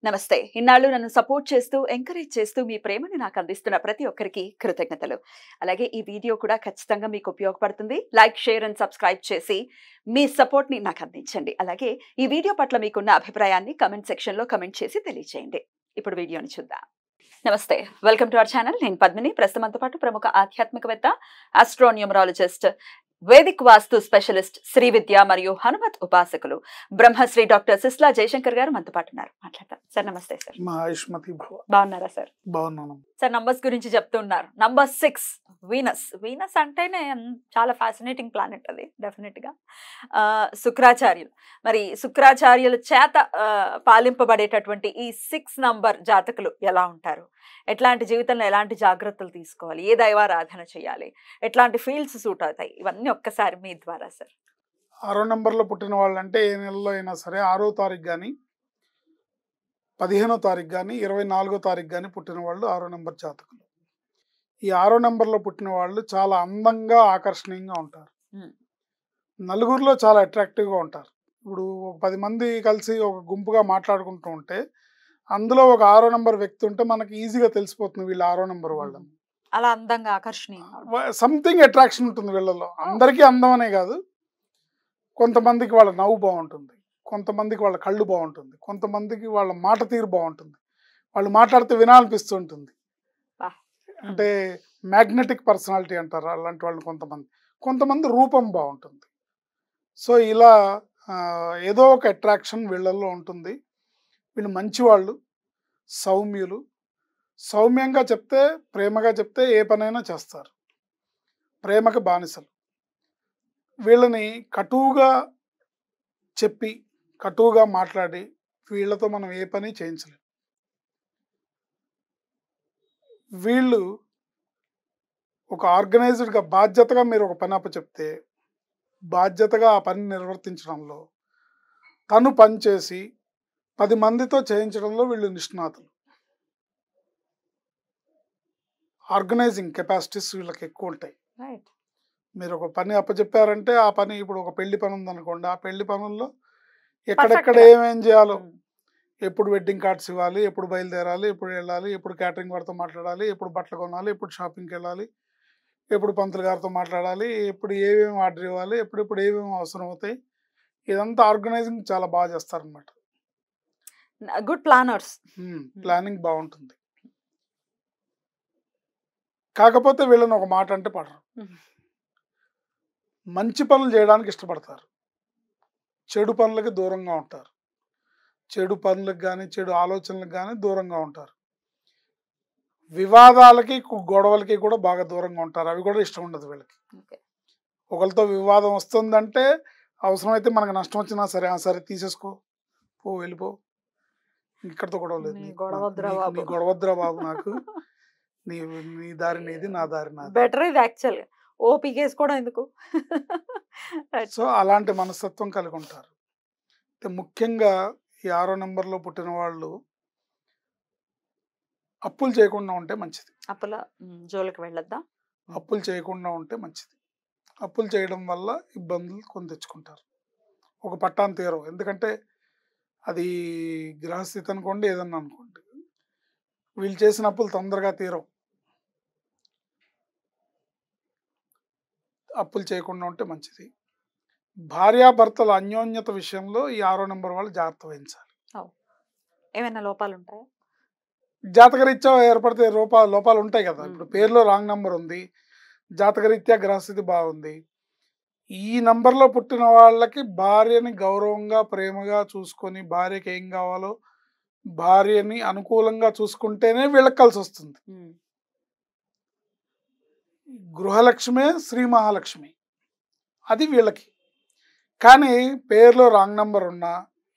నమస్తే. ఇన్నాళ్ళు నన్ను సపోర్ట్ చేస్తూ, ఎంకరేజ్ చేస్తూ మీ ప్రేమని నాకు అందిస్తున్న ప్రతి ఒక్కరికి కృతజ్ఞతలు. అలాగే ఈ వీడియో కూడా ఖచ్చితంగా మీకు ఉపయోగపడుతుంది. లైక్, షేర్ అండ్ సబ్స్క్రైబ్ చేసి మీ సపోర్ట్‌ని నాకు అందించండి. అలాగే ఈ వీడియో పట్ల మీకున్న అభిప్రాయాన్ని కామెంట్ సెక్షన్‌లో కామెంట్ చేసి తెలియజేయండి. ఇప్పుడు వీడియోని చూద్దాం. నమస్తే. Welcome to our channel. నేను పద్మిని. ప్రస్తుతం మనతో పాటు ప్రముఖ ఆధ్యాత్మికవేత్త, ఆస్ట్రోన్యూమరాలజిస్ట్, వేదిక్ వాస్తు స్పెషలిస్ట్, శ్రీ విద్య మరియు హనుమత్ ఉపాసకులు బ్రహ్మశ్రీ డాక్టర్ సిస్లా జయశంకర్ గారు మనతో పాటు ఉన్నారు. మాట్లాడతాం. సార్ నమస్తే సార్. బాగున్నారా సార్? బాగున్నాను సార్. నంబర్స్ గురించి చెప్తున్నారు. Number 6 Venus. వీనస్ అంటేనే చాలా ఫ్యాసినేటింగ్ ప్లానెట్ అది డెఫినెట్ గా. శుక్రాచార్యులు, మరి శుక్రాచార్యుల చేత పాలింపబడేటటువంటి ఈ 6 నంబర్ జాతకులు ఎలా ఉంటారు, ఎట్లాంటి జీవితంలో ఎలాంటి జాగ్రత్తలు తీసుకోవాలి, ఏ దైవారాధన చేయాలి, ఎట్లాంటి ఫీల్డ్స్ సూట్ అవుతాయి, ఇవన్నీ ఒక్కసారి మీ ద్వారా సార్. 6వ నెంబర్లో పుట్టిన వాళ్ళు అంటే ఏ నెలలో అయినా సరే 6వ తారీఖు కానీ 15వ తారీఖు కానీ 24వ తారీఖు కానీ పుట్టిన వాళ్ళు 6వ నెంబర్ జాతకులు. ఈ 6వ నెంబర్లో పుట్టిన వాళ్ళు చాలా అందంగా, ఆకర్షణీయంగా ఉంటారు. నలుగురిలో చాలా అట్రాక్టివ్గా ఉంటారు. ఇప్పుడు 10 మంది కలిసి ఒక గుంపుగా మాట్లాడుకుంటూ ఉంటే అందులో ఒక 6వ నెంబర్ వ్యక్తి ఉంటే మనకి ఈజీగా తెలిసిపోతుంది వీళ్ళు 6వ నెంబర్ వాళ్ళని. అలా అందంగా, ఆకర్షణీయంగా సంథింగ్ అట్రాక్షన్ ఉంటుంది వీళ్ళలో. అందరికీ అందం అనే కాదు, కొంతమందికి వాళ్ళ నవ్వు బాగుంటుంది, కొంతమందికి వాళ్ళ కళ్ళు బాగుంటుంది, కొంతమందికి వాళ్ళ మాట తీరు బాగుంటుంది, వాళ్ళు మాట్లాడితే వినాలనిపిస్తుంటుంది. అంటే మ్యాగ్నెటిక్ పర్సనాలిటీ అంటారు అలాంటి వాళ్ళు. కొంతమంది రూపం బాగుంటుంది. సో ఇలా ఏదో ఒక అట్రాక్షన్ వీళ్ళల్లో ఉంటుంది. వీళ్ళు మంచివాళ్ళు, సౌమ్యులు. సౌమ్యంగా చెప్తే, ప్రేమగా చెప్తే ఏ పనైనా చేస్తారు. ప్రేమకి బానిసలు. వీళ్ళని కటువుగా చెప్పి, కటువుగా మాట్లాడి వీళ్ళతో మనం ఏ పని చేయించలేం. వీళ్ళు ఒక ఆర్గనైజ్డ్గా, బాధ్యతగా మీరు ఒక పని అప్పచెప్తే బాధ్యతగా ఆ పని నిర్వర్తించడంలో, తను పనిచేసి 10 మందితో చేయించడంలో వీళ్ళు నిష్ణాతులు. ఆర్గనైజింగ్ కెపాసిటీస్ వీళ్ళకి ఎక్కువ ఉంటాయి. మీరు ఒక పని అప్పచెప్పారంటే ఆ పని, ఇప్పుడు ఒక పెళ్లి పని ఉందనుకోండి, ఆ పెళ్లి పనుల్లో ఎక్కడెక్కడ ఏమేం చేయాలో, ఎప్పుడు వెడ్డింగ్ కార్డ్స్ ఇవ్వాలి, ఎప్పుడు బయలుదేరాలి, ఎప్పుడు వెళ్ళాలి, ఎప్పుడు క్యాటరింగ్ వారితో మాట్లాడాలి, ఎప్పుడు బట్టలు కొనాలి, ఎప్పుడు షాపింగ్కి వెళ్ళాలి, ఎప్పుడు పంతులు గారితో మాట్లాడాలి, ఎప్పుడు ఏమేమి ఆర్డర్ ఇవ్వాలి, ఎప్పుడెప్పుడు ఏమేమి అవసరం అవుతాయి, ఇదంతా ఆర్గనైజింగ్ చాలా బాగా చేస్తారనమాట. Good planners. ప్లానింగ్ బాగుంటుంది. కాకపోతే వీళ్ళని ఒక మాట అంటే పడరు. మంచి పనులు చేయడానికి ఇష్టపడతారు, చెడు పనులకి దూరంగా ఉంటారు. చెడు పనులకు కానీ, చెడు ఆలోచనలకు కానీ దూరంగా ఉంటారు. వివాదాలకి, గొడవలకి కూడా బాగా దూరంగా ఉంటారు. అవి కూడా ఇష్టం ఉండదు వీళ్ళకి. ఒకరితో వివాదం వస్తుందంటే అవసరమైతే మనకు నష్టం వచ్చినా సరే, సరే తీసేసుకో, పో, వెళ్ళిపో, ఇక్కడితో గొడవ లేదు, నీ గొడవద్దురా బాబు, నాకు నీ దారి నీది, నా దారి నాది. బెటర్ ఇది యాక్చువల్. ఓపీకేసుకోవడం ఎందుకు? సో అలాంటి మనస్తత్వం కలిగి ఉంటారు. ముఖ్యంగా ఈ 6వ నెంబర్లో పుట్టిన వాళ్ళు అప్పులు చేయకుండా ఉంటే మంచిది. అప్పుల జోలికి వెళ్ళొద్దా? అప్పులు చేయకుండా ఉంటే మంచిది. అప్పులు చేయడం వల్ల ఇబ్బందులు కొని తెచ్చుకుంటారు. ఒక పట్టాన్ని తీరవు. ఎందుకంటే అది గ్రహస్థితి అనుకోండి, ఏదన్నా అనుకోండి, వీళ్ళు చేసిన అప్పులు తొందరగా తీరవు. అప్పులు చేయకుండా ఉంటే మంచిది. భార్యాభర్తల అన్యోన్యత విషయంలో ఈ 6వ నెంబర్ వాళ్ళు జాగ్రత్త వహించాలి. ఏమైనా లోపాలు ఉంటాయా? జాతకరీత్యా ఏర్పడితే లోపాలు ఉంటాయి కదా. ఇప్పుడు పేరులో రాంగ్ నెంబర్ ఉంది, జాతకరీత్యా గ్రహస్థితి బాగుంది. ఈ నంబర్లో పుట్టిన వాళ్ళకి భార్యని గౌరవంగా, ప్రేమగా చూసుకొని, భార్యకి ఏం కావాలో భార్యని అనుకూలంగా చూసుకుంటేనే వీళ్ళకి కలిసి వస్తుంది. గృహలక్ష్మే శ్రీ మహాలక్ష్మి, అది వీళ్ళకి. కానీ పేరులో రాంగ్ నెంబర్ ఉన్నా,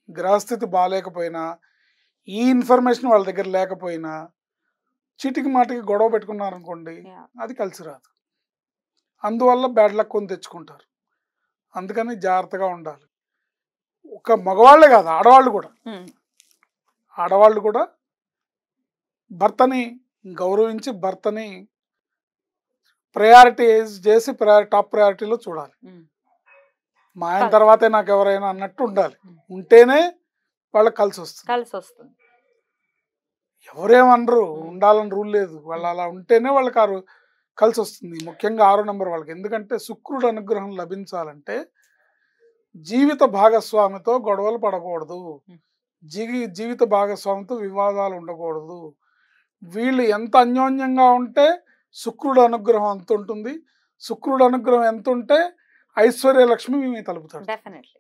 గ్రహస్థితి బాగాలేకపోయినా, ఈ ఇన్ఫర్మేషన్ వాళ్ళ దగ్గర లేకపోయినా, చీటికి మాటికి గొడవ పెట్టుకున్నారనుకోండి, అది కలిసి రాదు. అందువల్ల బ్యాడ్ లక్ కొని తెచ్చుకుంటారు. అందుకని జాగ్రత్తగా ఉండాలి. ఒక మగవాళ్ళే కాదు, ఆడవాళ్ళు కూడా భర్తని గౌరవించి, భర్తని ప్రయారిటీ చేసి టాప్ ప్రయారిటీలో చూడాలి. మా ఆయన తర్వాతే నాకు ఎవరైనా అన్నట్టు ఉండాలి. ఉంటేనే వాళ్ళకి కలిసి వస్తుంది. ఎవరేమనరు, ఉమ్, ఉండాలని రూల్ లేదు. వాళ్ళు ఉమ్, అలా ఉంటేనే వాళ్ళకి కలిసి వస్తుంది. ముఖ్యంగా 6వ నంబర్ వాళ్ళకి. ఎందుకంటే శుక్రుడు అనుగ్రహం లభించాలంటే జీవిత భాగస్వామితో గొడవలు పడకూడదు. ఉమ్. జీవిత భాగస్వామితో వివాదాలు ఉండకూడదు. వీళ్ళు ఎంత అన్యోన్యంగా ఉంటే శుక్రుడు అనుగ్రహం అంత ఉంటుంది. శుక్రుడు అనుగ్రహం ఎంత ఉంటే ఐశ్వర్యలక్ష్మి మీ తలుపు తడుతుంది. డెఫినెట్లీ.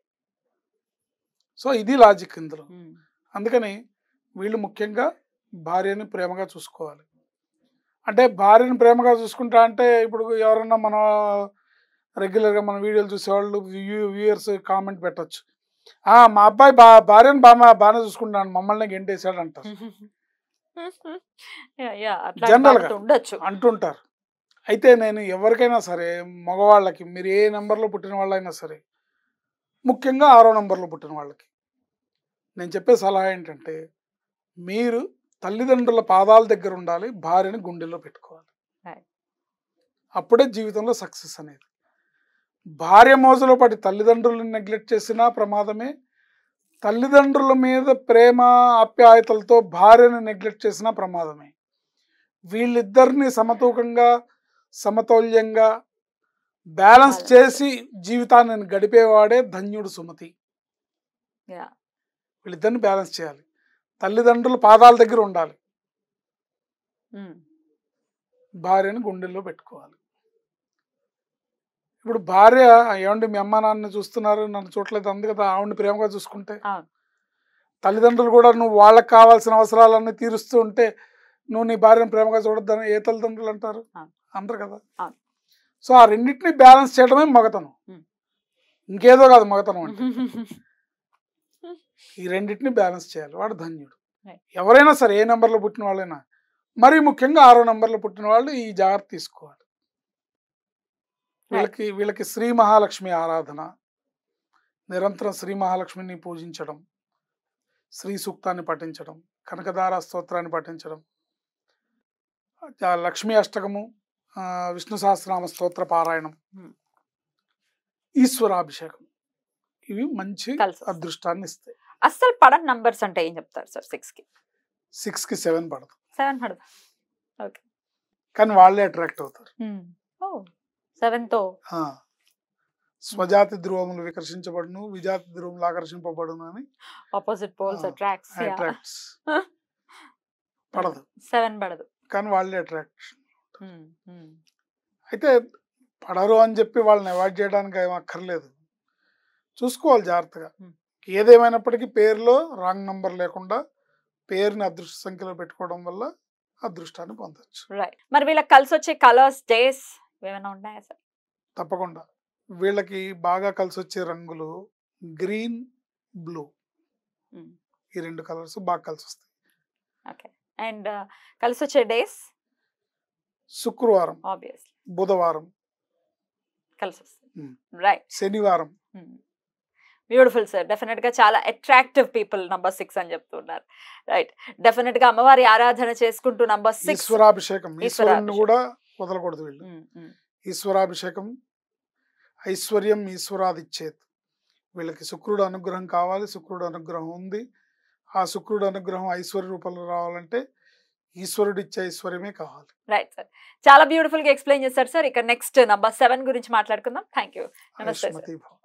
సో ఇది లాజిక్ ఇందులో. అందుకని వీళ్ళు ముఖ్యంగా భార్యని ప్రేమగా చూసుకోవాలి. అంటే భార్యని ప్రేమగా చూసుకుంటా అంటే ఇప్పుడు ఎవరన్నా మన రెగ్యులర్గా మన వీడియోలు చూసేవాళ్ళు వ్యూయర్స్ కామెంట్ పెట్టచ్చు, మా అబ్బాయి భార్యను బాగానే చూసుకుంటాను, మమ్మల్ని గెంటేశాడు అంటారు. జనరల్గా ఉండొచ్చు అంటుంటారు. అయితే నేను ఎవరికైనా సరే, మగవాళ్ళకి, మీరు ఏ నెంబర్లో పుట్టిన వాళ్ళైనా సరే, ముఖ్యంగా 6వ నంబర్లో పుట్టిన వాళ్ళకి నేను చెప్పే సలహా ఏంటంటే, మీరు తల్లిదండ్రుల పాదాల దగ్గర ఉండాలి, భార్యని గుండెల్లో పెట్టుకోవాలి. అప్పుడే జీవితంలో సక్సెస్ అనేది. భార్య మోజులో పడి తల్లిదండ్రులను నెగ్లెక్ట్ చేసినా ప్రమాదమే. తల్లిదండ్రుల మీద ప్రేమ ఆప్యాయతలతో భార్యను నెగ్లెక్ట్ చేసినా ప్రమాదమే. వీళ్ళిద్దరిని సమతూకంగా, సమతౌల్యంగా బ్యాలెన్స్ చేసి జీవితాన్ని గడిపేవాడే ధన్యుడు సుమతి. వీళ్ళిద్దరిని బ్యాలెన్స్ చేయాలి. తల్లిదండ్రుల పాదాల దగ్గర ఉండాలి, భార్యను గుండెల్లో పెట్టుకోవాలి. ఇప్పుడు భార్య, ఏమండి మీ అమ్మ నాన్న చూస్తున్నారు, నన్ను చూడలేదు, అంది కదా, ఆవిడని ప్రేమగా చూసుకుంటే, తల్లిదండ్రులు కూడా నువ్వు వాళ్ళకి కావాల్సిన అవసరాలన్నీ తీరుస్తూ ఉంటే నువ్వు నీ భార్యను ప్రేమగా చూడొద్దని ఏ తల్లిదండ్రులు అంటారు? అంటారు కదా. సో ఆ రెండింటిని బ్యాలెన్స్ చేయడమే మగతనం, ఇంకేదో కాదు మగతనం అంటే. ఈ రెండింటిని బ్యాలెన్స్ చేయాలి, వాడు ధన్యుడు. ఎవరైనా సరే, ఏ నెంబర్లో పుట్టిన వాళ్ళైనా, మరీ ముఖ్యంగా 6వ నంబర్లో పుట్టిన వాళ్ళు ఈ జాగ్రత్త తీసుకోవాలి. వీళ్ళకి శ్రీ మహాలక్ష్మి ఆరాధన, నిరంతరం శ్రీ మహాలక్ష్మిని పూజించడం, శ్రీ సూక్తాన్ని పఠించడం, కనకదార స్తోత్రాన్ని పఠించడం, లక్ష్మీ అష్టకము, విష్ణు సహస్రనామ స్తోత్ర పారాయణం, ఈశ్వరాభిషేకం, ఇవి మంచి అదృష్టాన్ని ఇస్తాయి. అస్సలు పడని నంబర్స్ అంటే ఏం చెప్తారు సార్? 6కి 7 పడదు. 7 పడదు, ఓకే. కానీ వాళ్ళే అట్రాక్ట్ అవుతారు 7తో. స్వజాతి ధ్రువములు వికర్షించబడును, విజాతి ధ్రువములు ఆకర్షింపబడును అని ఆపోజిట్ పోల్స్ అట్రాక్ట్స్. పడదు, 7 పడదు, కానీ వాళ్ళే అట్రాక్షన్. అయితే పడరు అని చెప్పి వాళ్ళని అవాయిడ్ చేయడానికి ఏం అక్కర్లేదు, చూసుకోవాలి జాగ్రత్తగా. ఏదేమైనప్పటికీ పేరులో రాంగ్ నంబర్ లేకుండా పేరుని అదృష్ట సంఖ్యలో పెట్టుకోవడం వల్ల అదృష్టాన్ని పొందొచ్చు. రైట్. మరి వీళ్ళకి కలిసి వచ్చే కలర్స్, డేస్ ఏమైనా ఉన్నాయా సార్? తప్పకుండా. వీళ్ళకి బాగా కలిసి వచ్చే రంగులు గ్రీన్, బ్లూ, ఈ 2 కలర్స్ బాగా కలిసి వస్తాయి. ఓకే. అండ్ కలిసి వచ్చే డేస్ శుక్రవారం, ఆబ్వియస్లీ, బుధవారం కలిసి వస్తుంది, రైట్, శనివారం. Beautiful sir. డెఫినెట్ గా చాలా అట్రాక్టివ్ పీపుల్ నంబర్ 6 అని చెప్తున్నారు. రైట్. డెఫినెట్ గా అమ్మవారి ఆరాధన చేసుకుంటూ నంబర్ 6 ఈశ్వరాభిషేకం, ఈశ్వరుని కూడా వదలకూడదు వీళ్ళు. ఈశ్వరాభిషేకం, ఐశ్వర్యం ఈశ్వరాదిచ్చేత్. వీళ్ళకి శుక్రుడు అనుగ్రహం కావాలి, శుక్రుడు అనుగ్రహం ఉంది. ఆ శుక్రుడు అనుగ్రహం ఐశ్వర్య రూపంలో రావాలంటే ఈశ్వరుడు ఇచ్చే ఐశ్వర్యమే కావాలి. రైట్ సార్, చాలా బ్యూటిఫుల్ గా ఎక్స్ప్లెయిన్ చేశారు సార్. ఇక నెక్స్ట్ నంబర్ 7 గురించి మాట్లాడుకుందాం. Thank you. నమస్తే.